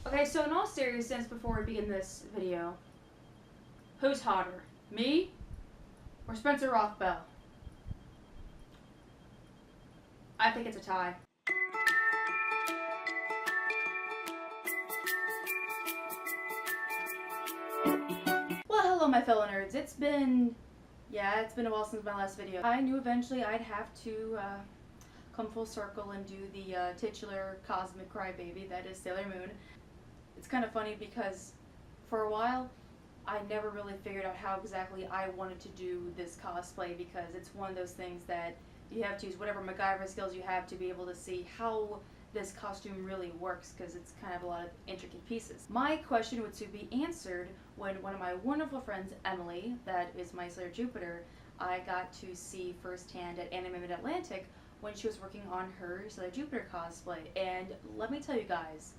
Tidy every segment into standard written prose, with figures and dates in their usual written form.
Okay, so in all seriousness, before we begin this video, who's hotter, me or Spencer Rothbell? I think it's a tie. Well, hello my fellow nerds. It's been a while since my last video. I knew eventually I'd have to come full circle and do the titular cosmic crybaby that is Sailor Moon. It's kind of funny because for a while I never really figured out how exactly I wanted to do this cosplay, because it's one of those things that you have to use whatever MacGyver skills you have to be able to see how this costume really works, because it's kind of a lot of intricate pieces. My question would soon be answered when one of my wonderful friends, Emily, that is my Sailor Jupiter, I got to see firsthand at Anime Mid-Atlantic when she was working on her Sailor Jupiter cosplay. And let me tell you guys,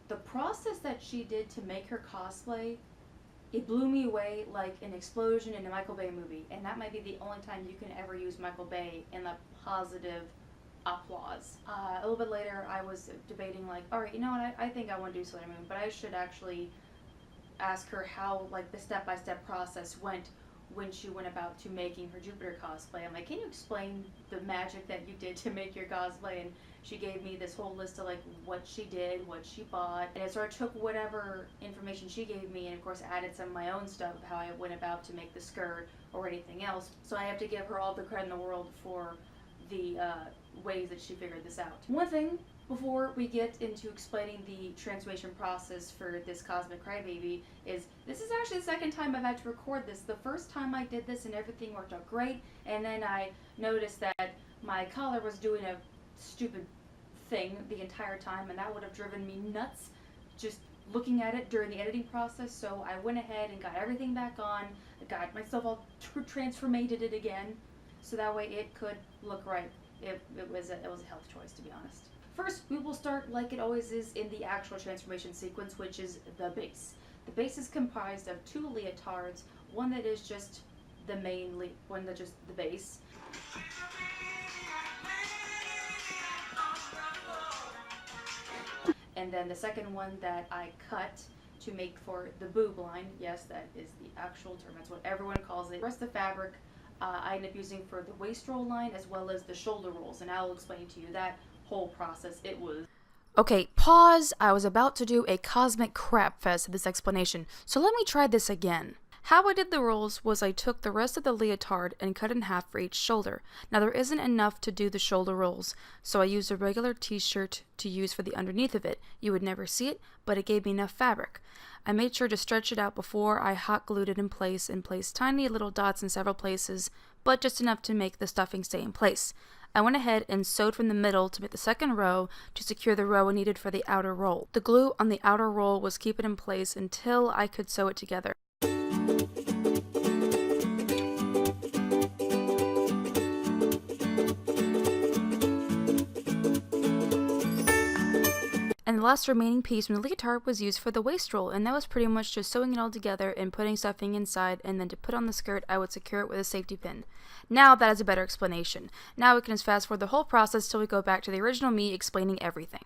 the process that she did to make her cosplay, it blew me away like an explosion in a Michael Bay movie. And that might be the only time you can ever use Michael Bay in the positive applause. A little bit later I was debating like, alright, you know what, I think I want to do Sailor Moon, but I should actually ask her how like the step-by-step process went when she went about to making her Jupiter cosplay. I'm like, can you explain the magic that you did to make your cosplay? And she gave me this whole list of like what she did, what she bought, and I sort of took whatever information she gave me and of course added some of my own stuff of how I went about to make the skirt or anything else. So I have to give her all the credit in the world for the ways that she figured this out. One thing before we get into explaining the transformation process for this Cosmic Crybaby is this is actually the second time I've had to record this. The first time I did this and everything worked out great, and then I noticed that my collar was doing a stupid thing the entire time, and that would have driven me nuts just looking at it during the editing process. So I went ahead and got everything back on, got myself all transformated it again, so that way it could look right. It was a health choice, to be honest. First, we will start like it always is in the actual transformation sequence, which is the base. The base is comprised of two leotards, one that is just the main one that's just the base. And then the second one that I cut to make for the boob line. Yes, that is the actual term. That's what everyone calls it. The rest of the fabric I end up using for the waist roll line as well as the shoulder rolls, and I'll explain to you that whole process. It was... Okay, pause. I was about to do a cosmic crap fest of this explanation, so let me try this again. How I did the rolls was I took the rest of the leotard and cut in half for each shoulder. Now there isn't enough to do the shoulder rolls, so I used a regular t-shirt to use for the underneath of it. You would never see it, but it gave me enough fabric. I made sure to stretch it out before I hot glued it in place and placed tiny little dots in several places, but just enough to make the stuffing stay in place. I went ahead and sewed from the middle to make the second row to secure the row I needed for the outer roll. The glue on the outer roll was keep it in place until I could sew it together. And the last remaining piece from the leotard was used for the waist roll, and that was pretty much just sewing it all together and putting stuffing inside, and then to put on the skirt I would secure it with a safety pin. Now that is a better explanation. Now we can just fast forward the whole process till we go back to the original me explaining everything.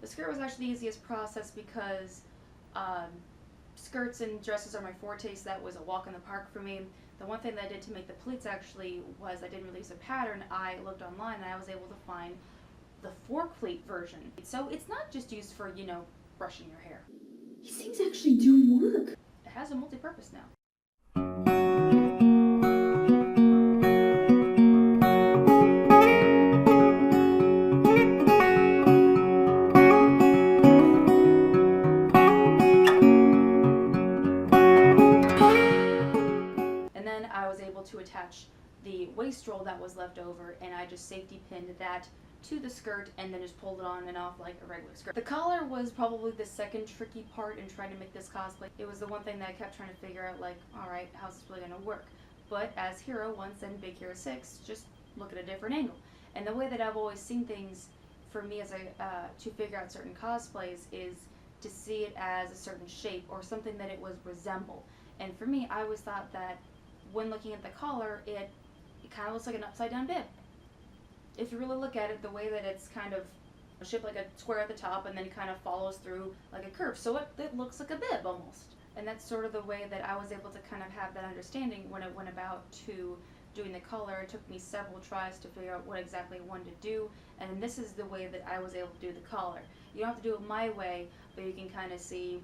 The skirt was actually the easiest process because skirts and dresses are my forte, so that was a walk in the park for me. The one thing that I did to make the pleats actually was I didn't release a pattern. I looked online and I was able to find the 4-pleat version. So it's not just used for, you know, brushing your hair. These things actually do work. It has a multi-purpose now. And then I was able to attach the waist roll that was left over, and I just safety pinned that to the skirt and then just pulled it on and off like a regular skirt. The collar was probably the second tricky part in trying to make this cosplay. It was the one thing that I kept trying to figure out, like, alright, how's this really going to work? But as Hero 1 said in Big Hero 6, just look at a different angle. And the way that I've always seen things for me as to figure out certain cosplays is to see it as a certain shape or something that it would resemble. And for me, I always thought that when looking at the collar, it kind of looks like an upside down bib. If you really look at it, the way that it's kind of shaped like a square at the top and then kind of follows through like a curve. So it looks like a bib almost. And that's sort of the way that I was able to kind of have that understanding when it went about to doing the collar. It took me several tries to figure out what exactly I wanted to do, and this is the way that I was able to do the collar. You don't have to do it my way, but you can kind of see,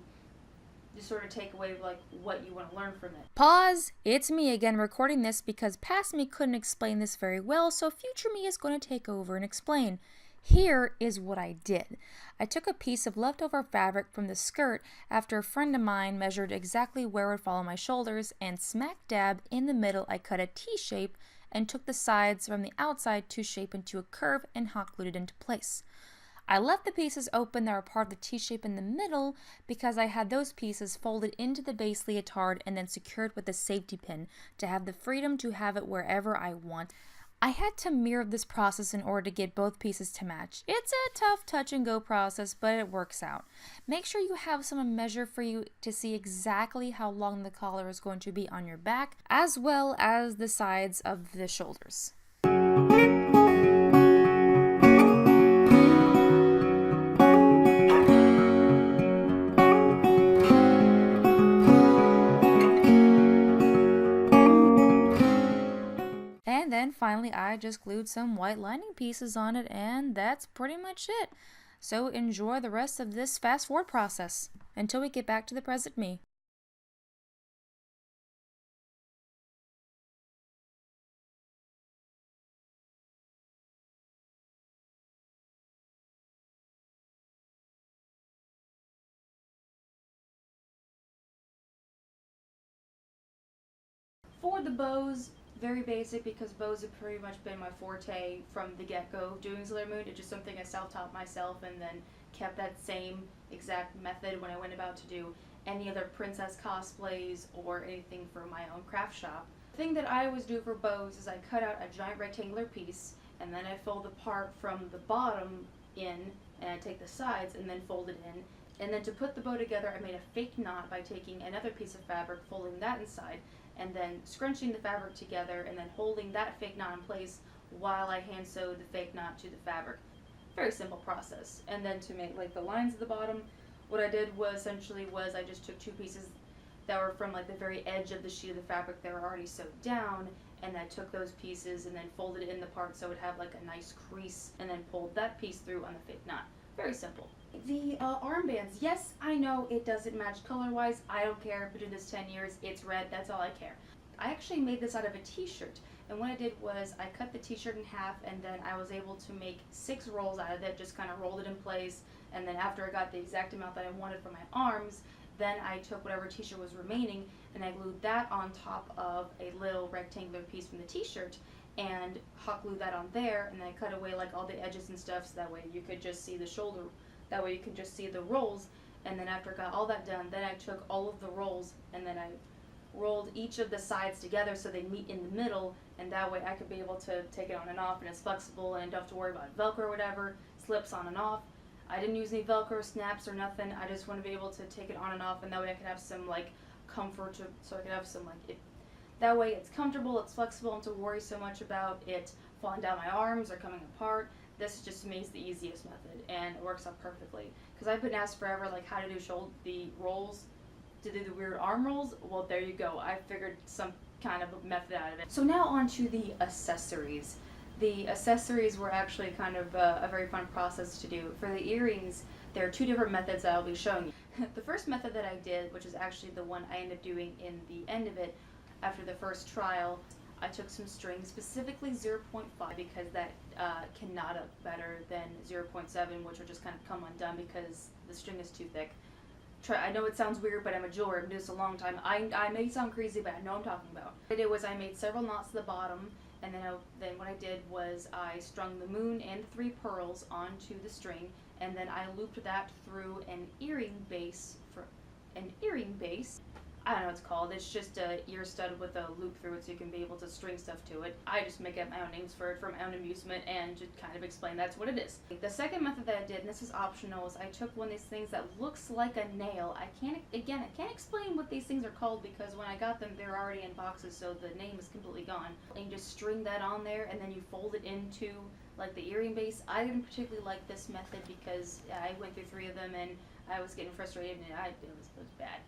just sort of take away like what you want to learn from it. Pause. It's me again recording this because past me couldn't explain this very well, so future me is going to take over and explain. Here is what I did. I took a piece of leftover fabric from the skirt after a friend of mine measured exactly where it would fall on my shoulders, and smack dab in the middle I cut a T-shape and took the sides from the outside to shape into a curve and hot glued it into place. I left the pieces open that were part of the T-shape in the middle because I had those pieces folded into the base leotard and then secured with a safety pin to have the freedom to have it wherever I want. I had to mirror this process in order to get both pieces to match. It's a tough touch and go process, but it works out. Make sure you have someone measure for you to see exactly how long the collar is going to be on your back, as well as the sides of the shoulders. And then finally I just glued some white lining pieces on it, and that's pretty much it. So enjoy the rest of this fast forward process until we get back to the present me. For the bows, very basic because bows have pretty much been my forte from the get-go doing Sailor Moon. It's just something I self-taught myself and then kept that same exact method when I went about to do any other princess cosplays or anything for my own craft shop. The thing that I always do for bows is I cut out a giant rectangular piece and then I fold the part from the bottom in, and I take the sides and then fold it in. And then to put the bow together, I made a fake knot by taking another piece of fabric, folding that inside, and then scrunching the fabric together and then holding that fake knot in place while I hand sewed the fake knot to the fabric. Very simple process. And then to make like the lines at the bottom, what I did was essentially I just took two pieces that were from like the very edge of the sheet of the fabric that were already sewed down, and I took those pieces and then folded it in the part so it would have like a nice crease, and then pulled that piece through on the fake knot. Very simple. The armbands, yes, I know it doesn't match color-wise. I don't care. I've been doing this 10 years. It's red. That's all I care. I actually made this out of a t-shirt, and what I did was I cut the t-shirt in half, and then I was able to make 6 rolls out of it, just kind of rolled it in place, and then after I got the exact amount that I wanted for my arms, then I took whatever t-shirt was remaining, and I glued that on top of a little rectangular piece from the t-shirt, and hot glued that on there, and then I cut away like all the edges and stuff so that way you could just see the shoulder. That way you can just see the rolls, and then after I got all that done, then I took all of the rolls and then I rolled each of the sides together so they meet in the middle, and that way I could be able to take it on and off, and it's flexible and I don't have to worry about Velcro or whatever, slips on and off. I didn't use any Velcro snaps or nothing. I just want to be able to take it on and off, and that way I could have some like comfort, so I could have some like that way it's comfortable, it's flexible, and to worry so much about it falling down my arms or coming apart. This just to me is the easiest method, and it works out perfectly. Because I've been asked forever like how to do the rolls, to do the weird arm rolls, well, there you go. I figured some kind of a method out of it. So now on to the accessories. The accessories were actually kind of a very fun process to do. For the earrings, there are two different methods that I'll be showing you. The first method that I did, which is actually the one I ended up doing in the end of it, after the first trial, I took some string, specifically 0.5, because that cannot up better than 0.7, which will just kind of come undone because the string is too thick. I know it sounds weird, but I'm a jeweler. I've been doing this a long time. I may sound crazy, but I know what I'm talking about. What I did was I made several knots at the bottom, and then what I did was I strung the moon and the 3 pearls onto the string, and then I looped that through an earring base. I don't know what it's called. It's just a ear stud with a loop through it so you can be able to string stuff to it. I just make up my own names for it for my own amusement and just kind of explain that's what it is. The second method that I did, and this is optional, is I took one of these things that looks like a nail. I can't explain what these things are called because when I got them, they're already in boxes, so the name is completely gone. And you just string that on there, and then you fold it into like the earring base. I didn't particularly like this method because I went through 3 of them and I was getting frustrated and it was bad.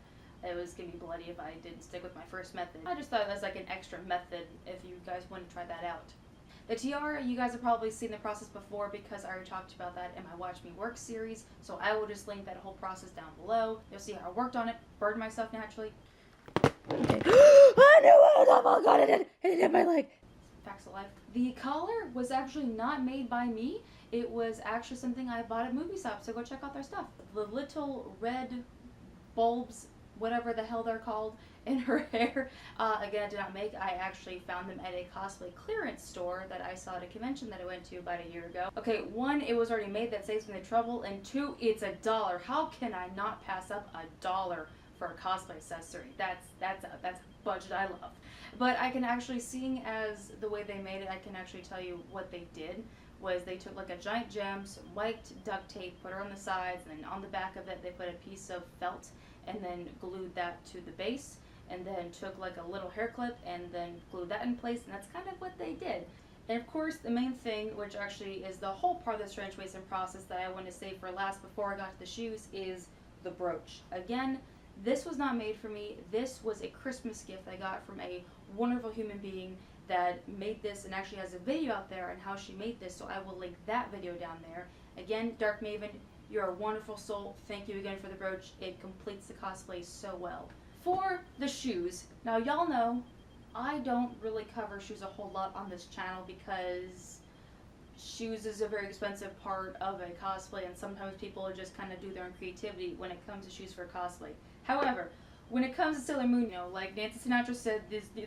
It was going to be bloody if I didn't stick with my first method. I just thought that was like an extra method if you guys want to try that out. The tiara, you guys have probably seen the process before because I already talked about that in my Watch Me Work series, so I will just link that whole process down below. You'll see how I worked on it, burned myself naturally. Okay. I knew it! Oh my god, it hit my leg. Facts of life. The collar was actually not made by me. It was actually something I bought at Movie Shop, so go check out their stuff. The little red bulbs, whatever the hell they're called, in her hair. Again, I did not make. I actually found them at a cosplay clearance store that I saw at a convention that I went to about a year ago. Okay, 1, it was already made, that saves me the trouble, and 2, it's $1. How can I not pass up $1 for a cosplay accessory? That's a budget I love. But I can actually, seeing as the way they made it, I can actually tell you what they did. Was they took like a giant gem, some white duct tape, put her on the sides, and then on the back of it they put a piece of felt and then glued that to the base, and then took like a little hair clip and then glued that in place, and that's kind of what they did. And of course the main thing, which actually is the whole part of this transformation process that I want to save for last before I got to the shoes, is the brooch. Again, this was not made for me. This was a Christmas gift I got from a wonderful human being that made this and actually has a video out there on how she made this, so I will link that video down there. Again, Dark Maven, you're a wonderful soul. Thank you again for the brooch. It completes the cosplay so well. For the shoes, now y'all know I don't really cover shoes a whole lot on this channel because shoes is a very expensive part of a cosplay, and sometimes people just kind of do their own creativity when it comes to shoes for cosplay. However, when it comes to Sailor Moon, you know, like Nancy Sinatra said,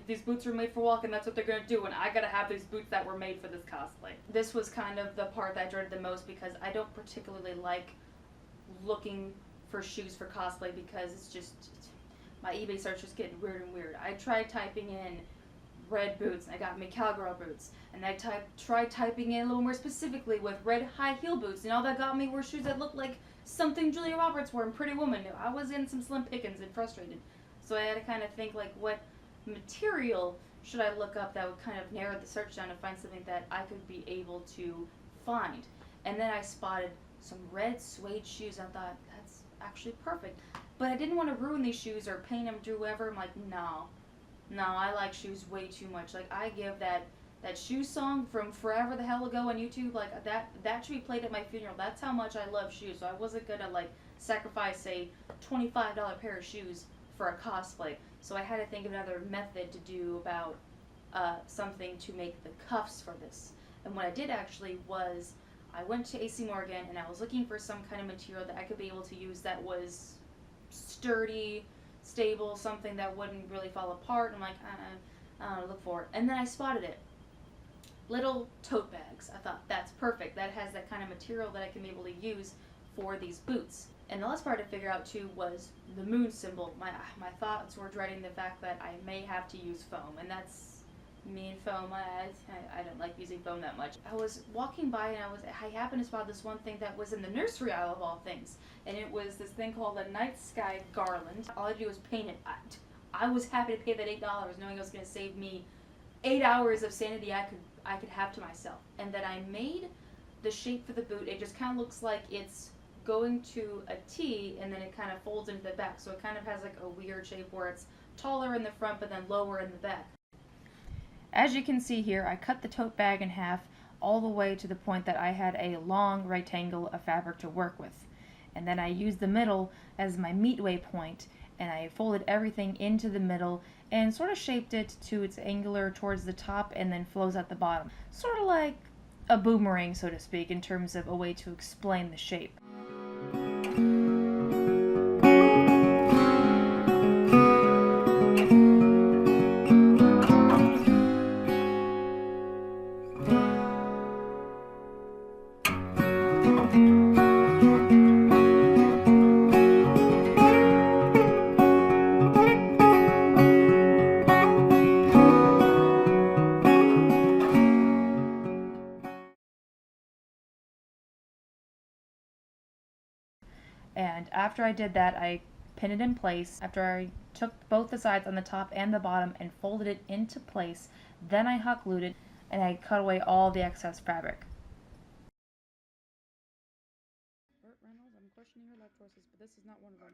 these boots are made for walking, that's what they're going to do, and I gotta have these boots that were made for this cosplay. This was kind of the part that I dreaded the most because I don't particularly like looking for shoes for cosplay because it's just, my eBay search is getting weird and weird. I tried typing in red boots, and I got me cowgirl boots, and I tried typing in a little more specifically with red high heel boots, and all that got me were shoes that looked like something Julia Roberts wore in Pretty Woman. I was in some slim pickings and frustrated, so I had to kind of think like, what material should I look up that would kind of narrow the search down and find something that I could be able to find. And then I spotted some red suede shoes. I thought, that's actually perfect, but I didn't want to ruin these shoes or paint them, do whatever. I'm like, no, I like shoes way too much. Like, I give that shoe song from forever the hell ago on YouTube, like that should be played at my funeral. That's how much I love shoes. So I wasn't gonna like sacrifice a $25 pair of shoes for a cosplay. So I had to think of another method to do about something to make the cuffs for this. And what I did actually was I went to AC Morgan and I was looking for some kind of material that I could be able to use that was sturdy, stable, something that wouldn't really fall apart. And I'm like, I don't know, look for it. And then I spotted it. Little tote bags. I thought, that's perfect. That has that kind of material that I can be able to use for these boots. And the last part to figure out too was the moon symbol. My thoughts were dreading the fact that I may have to use foam, and that's me and foam. I don't like using foam that much. I was walking by and I happened to spot this one thing that was in the nursery aisle of all things, and it was this thing called a night sky garland. All I had to do was paint it. I was happy to pay that $8, knowing it was going to save me 8 hours of sanity I could have to myself. And that I made the shape for the boot. It just kind of looks like it's going to a T, and then it kind of folds into the back. So it kind of has like a weird shape where it's taller in the front but then lower in the back. As you can see here, I cut the tote bag in half all the way to the point that I had a long rectangle of fabric to work with. And then I used the middle as my midway point, and I folded everything into the middle and sort of shaped it to its angular towards the top and then flows at the bottom. Sort of like a boomerang, so to speak, in terms of a way to explain the shape. And after I did that, I pinned it in place. After I took both the sides on the top and the bottom and folded it into place, then I hot glued it and I cut away all the excess fabric. Burt Reynolds, I'm questioning your life choices, but this is not one of them.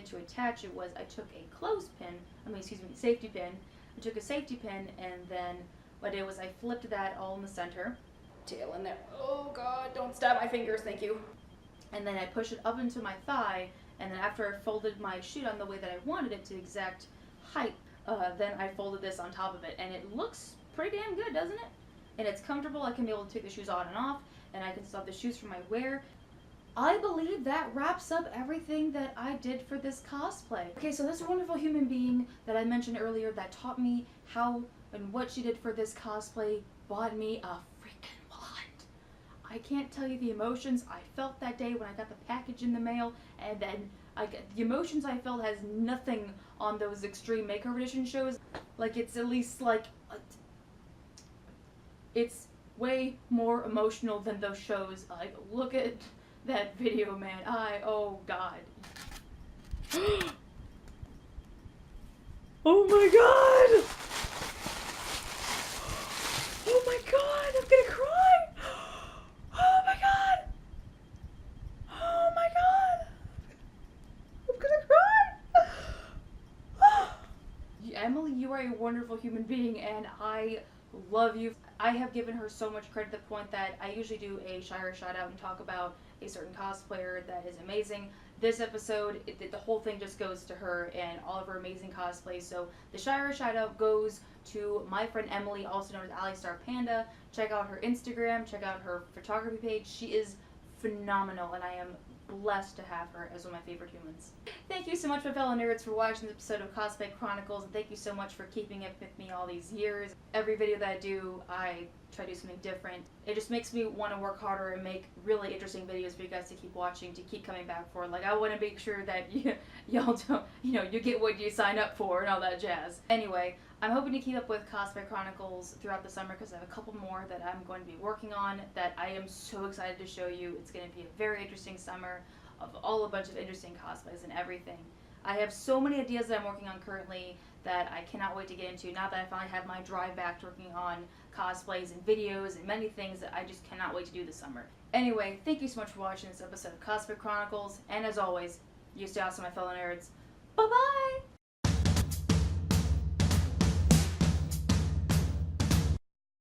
To attach it was I took a safety pin. I took a safety pin, and then what I did was I flipped that all in the center. Tail in there. Oh God, don't stab my fingers, thank you. And then I pushed it up into my thigh, and then after I folded my chute on the way that I wanted it to the exact height, then I folded this on top of it, and it looks pretty damn good, doesn't it? And it's comfortable. I can be able to take the shoes on and off, and I can still have the shoes for my wear. I believe that wraps up everything that I did for this cosplay. Okay, so this wonderful human being that I mentioned earlier that taught me how and what she did for this cosplay bought me a freaking wallet. I can't tell you the emotions I felt that day when I got the package in the mail, and then the emotions I felt has nothing on those extreme makeover edition shows. Like, it's at least like, it's way more emotional than those shows. Like, look at that video, man. Oh God. Oh my God! Oh my God, I'm gonna cry! Oh my God! Oh my God! I'm gonna cry! Emily, you are a wonderful human being, and I love you. I have given her so much credit to the point that I usually do a Shire shout out and talk about a certain cosplayer that is amazing. This episode, the whole thing just goes to her and all of her amazing cosplays. So the Shire shout out goes to my friend Emily, also known as Ali Star Panda. Check out her Instagram, check out her photography page. She is phenomenal, and I am blessed to have her as one of my favorite humans. Thank you so much, my fellow nerds, for watching this episode of Cosplay Chronicles, and thank you so much for keeping it with me all these years. Every video that I do, I try to do something different. It just makes me want to work harder and make really interesting videos for you guys to keep watching, to keep coming back for. Like, I want to make sure that y'all don't, you get what you sign up for and all that jazz. Anyway, I'm hoping to keep up with Cosplay Chronicles throughout the summer because I have a couple more that I'm going to be working on that I am so excited to show you. It's going to be a very interesting summer of a bunch of interesting cosplays and everything. I have so many ideas that I'm working on currently that I cannot wait to get into, now that I finally have my drive back to working on cosplays and videos and many things that I just cannot wait to do this summer. Anyway, thank you so much for watching this episode of Cosplay Chronicles, and as always, you stay awesome, my fellow nerds. Bye-bye!